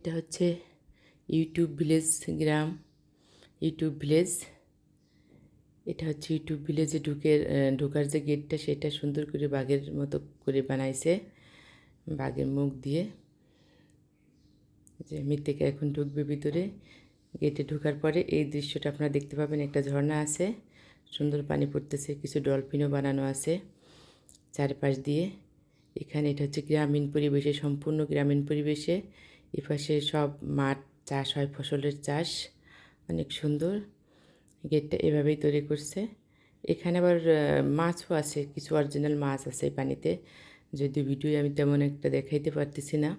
এটা হচ্ছে YouTube village গ্রাম, YouTube village. এটা হচ্ছে ইউটিউব ভিলেজে ঢোকার যে গেটটা সেটা সুন্দর করে বাঘের মতো করে বানাইছে, বাঘের মুখ দিয়ে। যে মৃত্তিকা এখন ঢুকবে ভিতরে। গেটে ঢোকার পরে এই দৃশ্যটা আপনারা দেখতে পাবেন, একটা ঝর্ণা আছে, সুন্দর পানি পড়তেছে, কিছু ডলফিনও বানানো আছে চারপাশ দিয়ে। এখানে এটা হচ্ছে গ্রামীণ পরিবেশে, সম্পূর্ণ গ্রামীণ পরিবেশে। এপাশে সব মাঠ, চাষ হয়, ফসলের চাষ, অনেক সুন্দর। গেটটা এভাবেই তৈরি করছে। এখানে আবার মাছও আছে, কিছু অরিজিনাল মাছ আছে পানিতে, যদিও ভিডিও আমি তেমন একটা দেখাইতে পারতেছি না।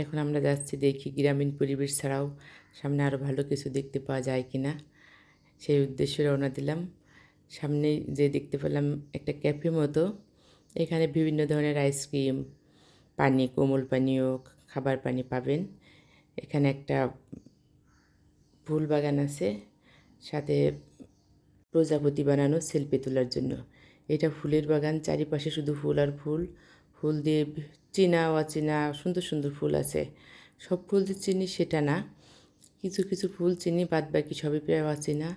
এখন আমরা যাচ্ছি, দেখি গ্রামীণ পরিবেশ ছাড়াও সামনে আরও ভালো কিছু দেখতে পাওয়া যায় কি না, সেই উদ্দেশ্যে রওনা দিলাম। সামনে যে দেখতে পেলাম একটা ক্যাফে মতো, এখানে বিভিন্ন ধরনের আইসক্রিম, পানি, কোমল পানীয়, খাবার পানি পাবেন। এখানে একটা ফুল বাগান আছে, সাথে প্রজাপতি বানানো সেলফি তোলার জন্য। এটা ফুলের বাগান, চারিপাশে শুধু ফুল আর ফুল। ফুল দিয়ে চেনা অচেনা সুন্দর সুন্দর ফুল আছে। সব ফুল যে চিনি সেটা না, কিছু কিছু ফুল চিনি, বাদ বাকি সবই প্রায় অচেনা।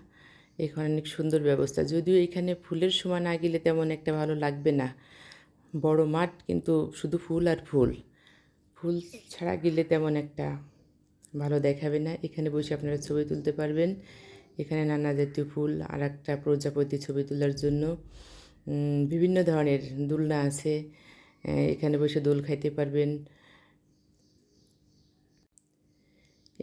এখানে অনেক সুন্দর ব্যবস্থা, যদিও এখানে ফুলের সময় না গেলে তেমন একটা ভালো লাগবে না। বড় মাঠ, কিন্তু শুধু ফুল আর ফুল, ফুল ছাড়া গেলে তেমন একটা ভালো দেখাবে না। এখানে বসে আপনারা ছবি তুলতে পারবেন। এখানে নানা জাতীয় ফুল, আর একটা প্রজাপতি ছবি তোলার জন্য বিভিন্ন ধরনের দোলনা আছে, এখানে বসে দোল খাইতে পারবেন।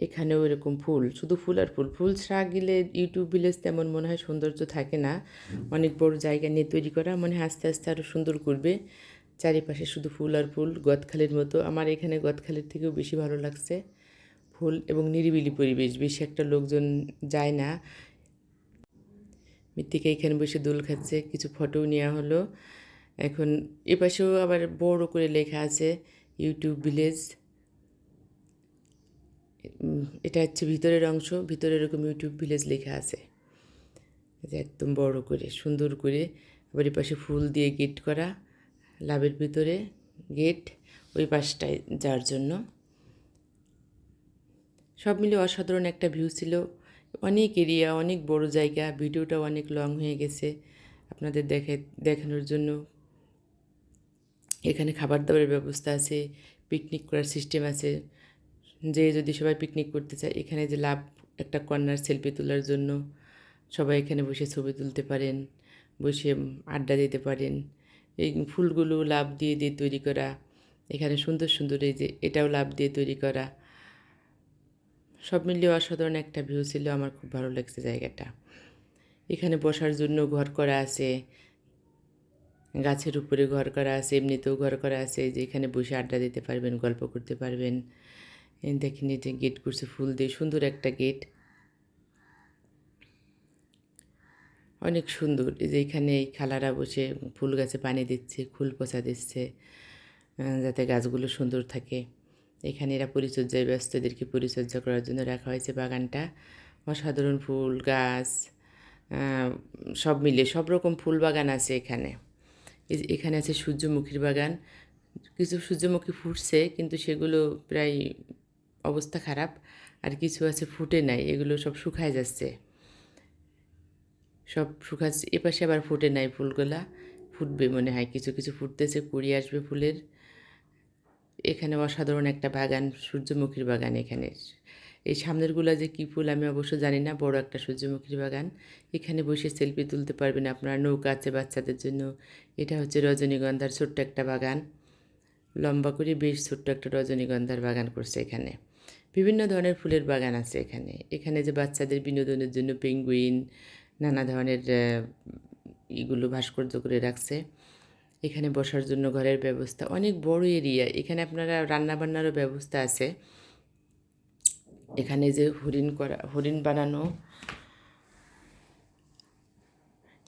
এখানেও এরকম ফুল, শুধু ফুল আর ফুল। ফুল ছাড়া গেলে ইউটিউব ভিলেজ তেমন মনে হয় সৌন্দর্য থাকে না। অনেক বড় জায়গা নিয়ে তৈরি করা, মনে হয় আস্তে আস্তে আরও সুন্দর করবে। চারিপাশে শুধু ফুল আর ফুল, গদখালির মতো। আমার এখানে গদখালির থেকেও বেশি ভালো লাগছে। ফুল এবং নিরিবিলি পরিবেশ, বেশি একটা লোকজন যায় না। মৃত্তিকা এখানে বসে দোল খাচ্ছে, কিছু ফটোও নেওয়া হলো। এখন এপাশেও আবার বড় করে লেখা আছে ইউটিউব ভিলেজ। এটা হচ্ছে ভিতরের অংশ, ভিতরে এরকম ইউটিউব ভিলেজ লেখা আছে, একদম বড় করে সুন্দর করে। আবার এপাশে ফুল দিয়ে গেট করা, লাভের ভিতরে গেট, ওই পাশটায় যাওয়ার জন্য। সব মিলে অসাধারণ একটা ভিউ ছিল। অনেক এরিয়া, অনেক বড় জায়গা। ভিডিওটাও অনেক লং হয়ে গেছে আপনাদের দেখানোর জন্য। এখানে খাবার দাবারের ব্যবস্থা আছে, পিকনিক করার সিস্টেম আছে। যে যদি সবাই পিকনিক করতে চায়, এখানে যে লাভ একটা কর্নার সেলফি তোলার জন্য, সবাই এখানে বসে ছবি তুলতে পারেন, বসে আড্ডা দিতে পারেন। এই ফুলগুলো লাভ দিয়ে দিয়ে তৈরি করা, এখানে সুন্দর সুন্দর, এই যে এটাও লাভ দিয়ে তৈরি করা। সব মিলিয়ে অসাধারণ একটা ভিউ ছিল, আমার খুব ভালো লাগছে জায়গাটা। এখানে বসার জন্য ঘর করা আছে, গাছের উপরে ঘর করা আছে, এমনিতেও ঘর করা আছে, যে এখানে বসে আড্ডা দিতে পারবেন, গল্প করতে পারবেন। দেখেন এই যে গেট করছে ফুল দিয়ে, সুন্দর একটা গেট, অনেক সুন্দর। এই যে এখানে এই খালারা বসে ফুল গাছে পানি দিচ্ছে, ফুল পচা দিচ্ছে, যাতে গাছগুলো সুন্দর থাকে। এখানে এরা পরিচর্যায় ব্যস্ত, এদেরকে পরিচর্যা করার জন্য রাখা হয়েছে বাগানটা। অসাধারণ ফুল গাছ, সব মিলে সব রকম ফুল বাগান আছে এখানে। এখানে আছে সূর্যমুখীর বাগান, কিছু সূর্যমুখী ফুটছে, কিন্তু সেগুলো প্রায় অবস্থা খারাপ। আর কিছু আছে ফুটে নাই, এগুলো সব শুকায় যাচ্ছে, সব শুকাচ্ছে। এপাশে আবার ফুটে নাই, ফুলগুলা ফুটবে মনে হয়, কিছু কিছু ফুটতেছে, কুড়ি আসবে ফুলের। এখানে অসাধারণ একটা বাগান, সূর্যমুখীর বাগান। এখানে এই সামনেরগুলা যে কী ফুল আমি অবশ্য জানি না, বড় একটা সূর্যমুখীর বাগান। এখানে বসে সেলফি তুলতে পারবেন আপনারা, নৌকা আছে বাচ্চাদের জন্য। এটা হচ্ছে রজনীগন্ধার ছোট্ট একটা বাগান, লম্বা করে বেশ ছোট্ট একটা রজনীগন্ধার বাগান করছে এখানে। বিভিন্ন ধরনের ফুলের বাগান আছে এখানে। এখানে যে বাচ্চাদের বিনোদনের জন্য পেঙ্গুইন, নানা ধরনের এগুলো ভাস্কর্য করে রাখছে। এখানে বসার জন্য ঘরের ব্যবস্থা, অনেক বড় এরিয়া। এখানে আপনারা রান্নাবান্নারও ব্যবস্থা আছে। এখানে যে হরিণ বানানো,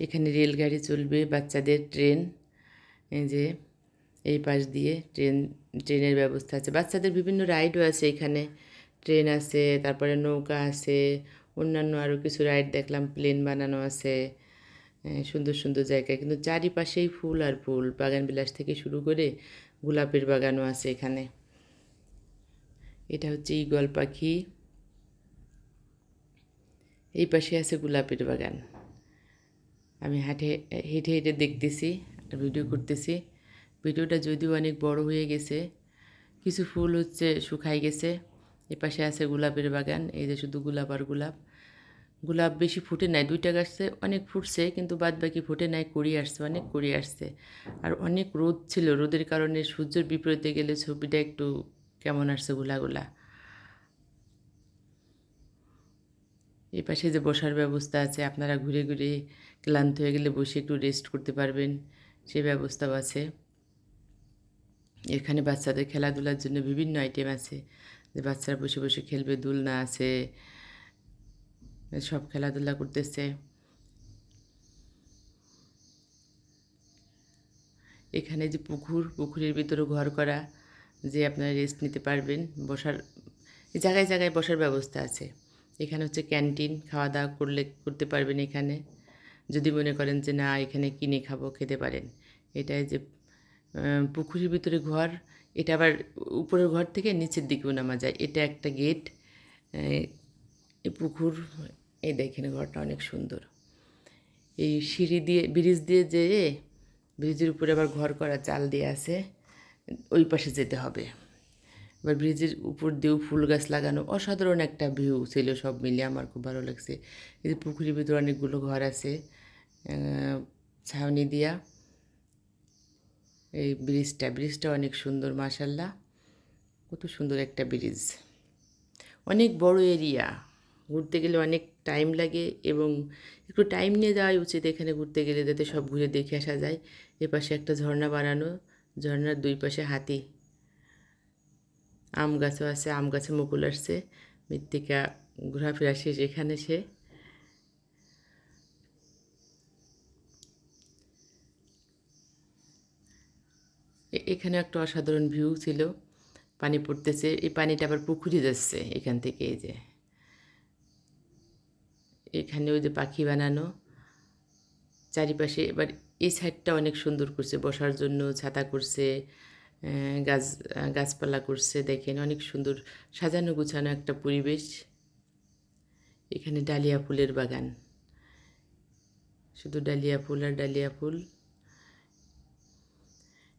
এখানে রেলগাড়ি চলবে, বাচ্চাদের ট্রেন, এই যে এই পাশ দিয়ে ট্রেনের ব্যবস্থা আছে। বাচ্চাদের বিভিন্ন রাইডও আছে এখানে, ট্রেন আছে, তারপরে নৌকা আছে, অন্যান্য আরও কিছু রাইড দেখলাম, প্লেন বানানো আছে। সুন্দর সুন্দর জায়গা, কিন্তু চারিপাশেই ফুল আর ফুল। বাগান বিলাস থেকে শুরু করে গোলাপের বাগানও আছে এখানে। এটা হচ্ছে ঈগল পাখি। এই পাশে আছে গোলাপের বাগান। আমি হেঁটে হেঁটে দেখতেছি আর ভিডিও করতেছি। ভিডিওটা যদিও অনেক বড় হয়ে গেছে, কিছু ফুল হচ্ছে শুকাই গেছে। এপাশে আছে গোলাপের বাগান। এই যে শুধু গোলাপ আর গোলাপ। গোলাপ বেশি ফুটে নাই, 2টা গাছে অনেক ফুটছে, কিন্তু বাদ বাকি ফুটে নাই, কুড়ি আসছে, অনেক কুড়ি আসছে। আর অনেক রোদ ছিল, রোদের কারণে সূর্যের বিপরীতে গেলে ছবিটা একটু কেমন আসছে গোলা গোলা। এই পাশে যে বসার ব্যবস্থা আছে, আপনারা ঘুরে ঘুরে ক্লান্ত হয়ে গেলে বসে একটু রেস্ট করতে পারবেন, সেই ব্যবস্থাও আছে। এখানে বাচ্চাদের খেলাধুলার জন্য বিভিন্ন আইটেম আছে, যে বাচ্চারা বসে বসে খেলবে, দোলনা আছে, সব খেলাধুলা করতেছে। এখানে যে পুকুরের ভিতরে ঘর করা, যে আপনারা রেস্ট নিতে পারবেন, বসার জায়গায় জায়গায় বসার ব্যবস্থা আছে। এখানে হচ্ছে ক্যান্টিন, খাওয়া দাওয়া করতে পারবেন এখানে। যদি মনে করেন যে না এখানে কিনে খাবো, খেতে পারেন। এটাই যে পুকুরের ভিতরে ঘর, এটা আবার উপরের ঘর থেকে নিচের দিকেও নামা যায়। এটা একটা গেট। এই পুকুর, এই দেখেন ঘরটা অনেক সুন্দর। এই সিঁড়ি দিয়ে, ব্রিজ দিয়ে যেয়ে, ব্রিজের উপরে আবার ঘর করা, চাল দিয়ে আছে, ওই পাশে যেতে হবে। এবার ব্রিজের উপর দিয়েও ফুল গাছ লাগানো, অসাধারণ একটা ভিউ ছিল। সব মিলিয়ে আমার খুব ভালো লাগছে। এই যে পুকুরের ভিতরে অনেকগুলো ঘর আছে ছাউনি দিয়া। এই ব্রিজটা অনেক সুন্দর, মাশাল্লাহ, কত সুন্দর একটা ব্রিজ। অনেক বড় এরিয়া, ঘুরতে গেলে অনেক টাইম লাগে, এবং একটু টাইম নিয়ে যাওয়াই উচিত এখানে ঘুরতে গেলে, যাতে সব ঘুরে দেখে আসা যায়। এপাশে একটা ঝর্ণা বানানো, ঝর্ণার 2 পাশে হাতি। আম গাছও আছে, আম গাছে মুকুল আসছে। মৃত্তিকা ঘোরাফেরা শেষ এখানে সে। এখানে একটা অসাধারণ ভিউ ছিল, পানি পড়তেছে, এই পানিটা আবার পুকুরে যাচ্ছে এখান থেকে। এই যে এখানে ওই যে পাখি বানানো চারিপাশে। এবার এই সাইডটা অনেক সুন্দর করছে, বসার জন্য ছাতা করছে, গাছ গাছপালা করছে, দেখেন অনেক সুন্দর সাজানো গুছানো একটা পরিবেশ। এখানে ডালিয়া ফুলের বাগান, শুধু ডালিয়া ফুল আর ডালিয়া ফুল।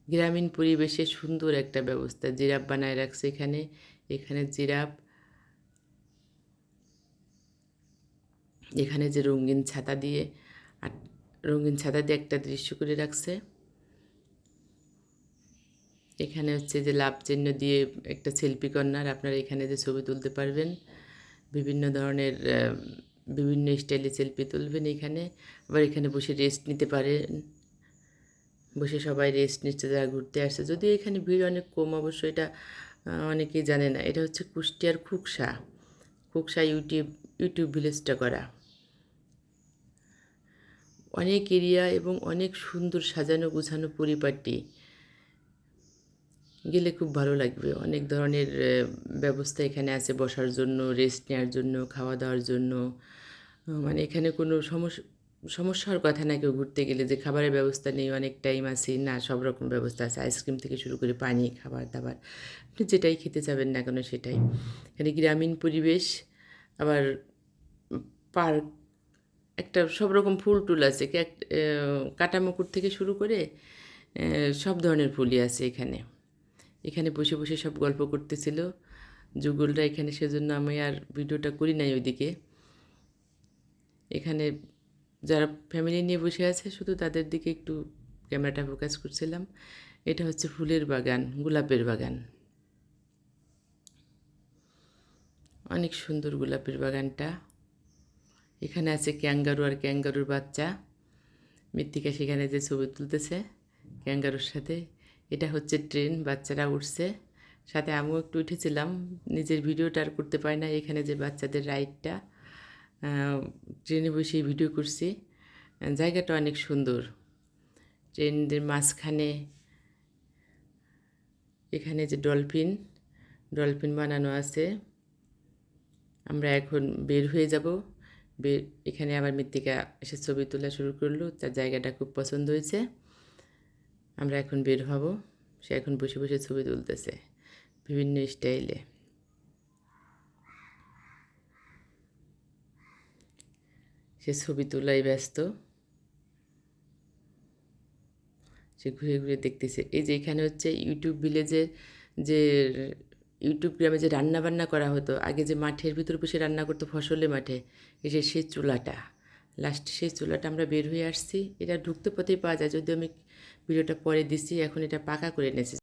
গ্রামীণ পরিবেশে সুন্দর একটা ব্যবস্থা, জিরাফ বানায় রাখছে এখানে। এখানে জিরাফ, এখানে যে রঙিন ছাতা দিয়ে, আর রঙিন ছাতা দিয়ে একটা দৃশ্য করে রাখছে। এখানে হচ্ছে যে লাভ চিহ্ন দিয়ে একটা সেলফি কর্নার, আপনারা এখানে যে ছবি তুলতে পারবেন, বিভিন্ন ধরনের বিভিন্ন স্টাইলে সেলফি তুলবেন এখানে। আবার এখানে বসে রেস্ট নিতে পারেন, বসে সবাই রেস্ট নিচ্ছে যারা ঘুরতে আসছে। যদিও এখানে ভিড় অনেক কম, অবশ্য এটা অনেকেই জানে না। এটা হচ্ছে কুষ্টিয়ার খুকসা ইউটিউব ভিলেজটা করা। অনেক এরিয়া এবং অনেক সুন্দর সাজানো গুছানো পরিপাটি, গেলে খুব ভালো লাগবে। অনেক ধরনের ব্যবস্থা এখানে আছে, বসার জন্য, রেস্ট নেওয়ার জন্য, খাওয়া দাওয়ার জন্য। মানে এখানে কোনো সমস্যার কথা না, কেউ ঘুরতে গেলে যে খাবারের ব্যবস্থা নেই, অনেক টাইম আছে, না, সব রকম ব্যবস্থা আছে। আইসক্রিম থেকে শুরু করে পানি, খাবার দাবার, আপনি যেটাই খেতে চাবেন না কেন সেটাই। এখানে গ্রামীণ পরিবেশ, আবার পার্ক, একটা সব রকম ফুল টুল আছে, কাটামুকুর থেকে শুরু করে সব ধরনের ফুলই আছে এখানে। এখানে বসে বসে সব গল্প করতেছিল যুগলরা এখানে, সেজন্য আমি আর ভিডিওটা করি নাই ওইদিকে। এখানে যারা ফ্যামিলি নিয়ে বসে আছে, শুধু তাদের দিকে একটু ক্যামেরাটা ফোকাস করছিলাম। এটা হচ্ছে ফুলের বাগান, গোলাপের বাগান, অনেক সুন্দর গোলাপের বাগানটা। এখানে আছে ক্যাঙ্গারু আর ক্যাঙ্গারুর বাচ্চা। মৃত্তিকা সেখানে যে ছবি তুলতেছে ক্যাঙ্গারুর সাথে। এটা হচ্ছে ট্রেন, বাচ্চারা উঠছে, সাথে আমিও একটু উঠেছিলাম। নিজের ভিডিওটা আর করতে পারি না। এখানে যে বাচ্চাদের রাইডটা, ট্রেনে বসেই ভিডিও করছি। জায়গাটা অনেক সুন্দর, ট্রেনদের মাঝখানে। এখানে যে ডলফিন বানানো আছে। আমরা এখন বের হয়ে যাব। এখানে আবার মৃত্তিকা এসে ছবি তোলা শুরু করলো, তার জায়গাটা খুব পছন্দ হয়েছে। আমরা এখন বের হব, সে এখন বসে বসে ছবি তুলতেছে বিভিন্ন স্টাইলে। সে ছবি তোলায় ব্যস্ত, সে ঘুরে ঘুরে দেখতেছে। এই যে এখানে হচ্ছে ইউটিউব ভিলেজের যে ইউটিউব গ্রামে যে রান্না বান্না করা হতো আগে, যে মাঠের ভিতরে বসে রান্না করতো ফসলে মাঠে, এই যে সেই চুলাটা, লাস্টে সেই চুলাটা আমরা বের হয়ে আসছি। এটা ঢুকতে পথেই পাওয়া যায়, যদিও আমি ভিডিওটা পরে দিচ্ছি। এখন এটা পাকা করে এনেছি।